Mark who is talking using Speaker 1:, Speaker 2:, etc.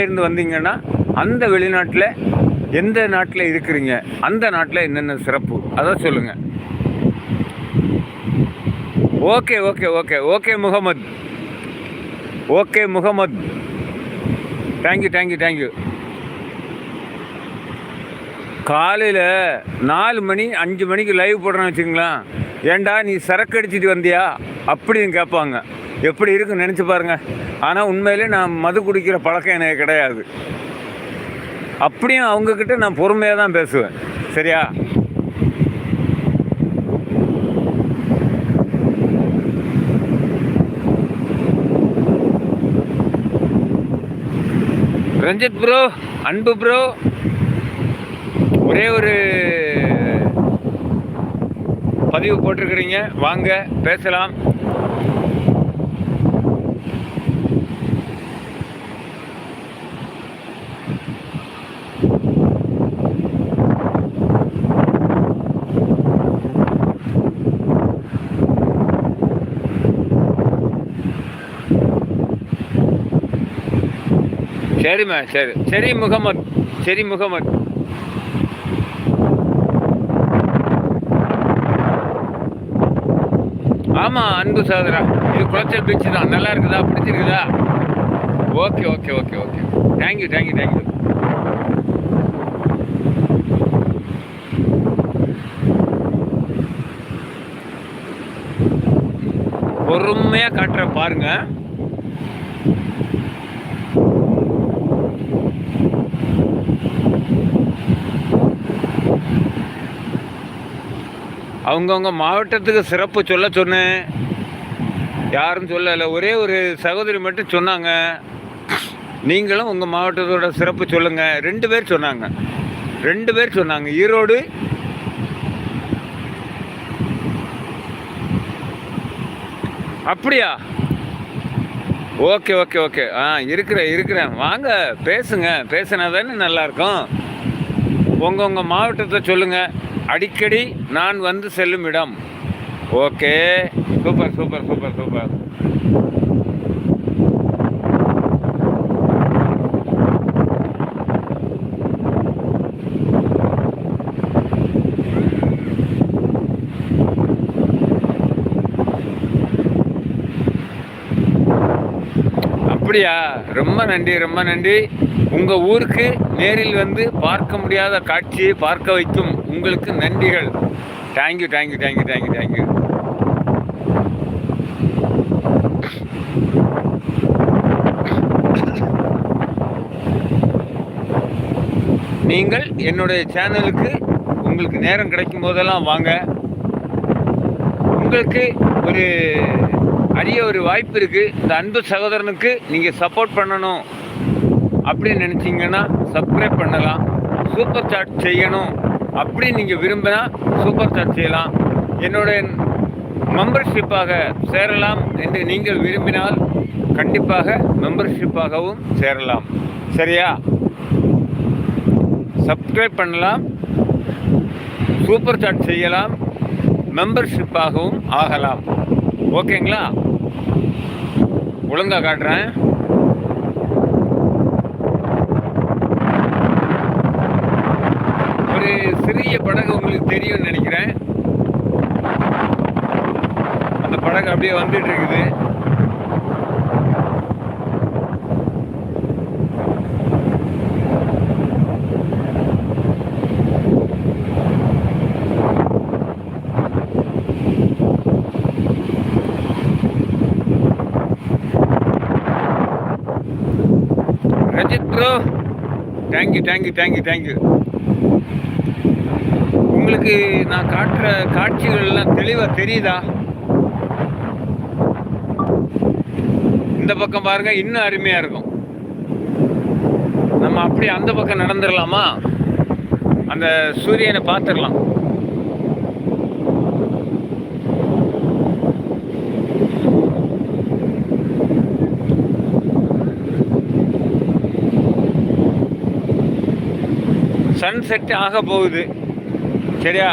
Speaker 1: இருந்து வந்தீங்கன்னா அந்த வெளிநாட்டில் எந்த நாட்டில் இருக்கிறீங்க, அந்த நாட்டில் என்னென்ன சிறப்பு அதான் சொல்லுங்கள். Okay okay okay okay Mohammed, okay Mohammed, thank you thank you thank you. காலையில் 4 மணி 5 மணிக்கு லைவ் போடுறேன்னு வச்சுங்களேன், ஏண்டா நீ சரக்கு அடிச்சிட்டு வந்தியா அப்படின்னு கேட்பாங்க. எப்படி இருக்குன்னு நினச்சி பாருங்கள். ஆனால் உண்மையிலே நான் மது குடிக்கிற பழக்கம் எனக்கு கிடையாது. அப்படியும் அவங்கக்கிட்ட நான் பொறுமையாக தான் பேசுவேன். சரியா? ரஞ்சித் ப்ரோ, அன்பு ப்ரோ, ஒரே ஒரு பதிவு போட்டிருக்கிறீங்க, வாங்க பேசலாம். சரிம்மா, சரி சரி முகமது, சரி முகமது. ஆமாம் அன்பு சகோதரா, இது குளச்சல் பீச்சு தான். நல்லா இருக்குதா? பிடிச்சிருக்குதா? Okay okay okay okay, thank you thank you thank you. பொறுமையாக காட்டுற பாருங்க. அவங்கவுங்க மாவட்டத்துக்கு சிறப்பு சொல்ல சொன்னேன், யாரும் சொல்லலை. ஒரே ஒரு சகோதரி மட்டும் சொன்னாங்க, நீங்களும் உங்கள் மாவட்டத்தோட சிறப்பு சொல்லுங்கள். 2 பேர் சொன்னாங்க, 2 பேர் சொன்னாங்க. ஈரோடு, அப்படியா? Okay okay okay. இருக்கிறேன் வாங்க பேசுங்க. பேசுனா தானே நல்லாயிருக்கும். உங்கள் மாவட்டத்தை சொல்லுங்கள், அடிக்கடி நான் வந்து செல்லும் இடம். Okay, super super super super. அப்படியா? ரொம்ப நன்றி ரொம்ப நன்றி. உங்கள் ஊருக்கு நேரில் வந்து பார்க்க முடியாத காட்சியை பார்க்க வைக்கும் உங்களுக்கு நன்றிகள். Thank you thank you thank you thank you thank you. நீங்கள் என்னுடைய சேனலுக்கு உங்களுக்கு நேரம் கிடைக்கும் போதெல்லாம் வாங்க. உங்களுக்கு ஒரு அரிய ஒரு வாய்ப்பு இருக்குது. இந்த அன்பு சகோதரனுக்கு நீங்கள் சப்போர்ட் பண்ணணும் அப்படின்னு நினச்சிங்கன்னா சப்ஸ்கிரைப் பண்ணலாம். சூப்பர் சாட் செய்யணும் அப்படின்னு நீங்கள் விரும்பினா சூப்பர் சாட் செய்யலாம். என்னுடைய மெம்பர்ஷிப்பாக சேரலாம் என்று நீங்கள் விரும்பினால் கண்டிப்பாக மெம்பர்ஷிப்பாகவும் சேரலாம். சரியா? சப்ஸ்கிரைப் பண்ணலாம், சூப்பர் சாட் செய்யலாம், மெம்பர்ஷிப்பாகவும் ஆகலாம். ஓகேங்களா? ஒழுங்காக காட்டுறேன். ஒரு சிறிய படகு உங்களுக்கு தெரியும்னு நினைக்கிறேன். அந்த படகு அப்படியே வந்துட்டு இருக்குது. Ranjith bro, thank you thank you thank you thank you. உங்களுக்கு நான் காட்டுற காட்சிகள் எல்லாம் தெளிவாக தெரியுதா? இந்த பக்கம் பாருங்க, இன்னும் அருமையாக இருக்கும். நம்ம அப்படியே அந்த பக்கம் நடந்துடலாமா? அந்த சூரியனை பார்த்துடலாம். சன்செட் ஆக போகுது. சரியா?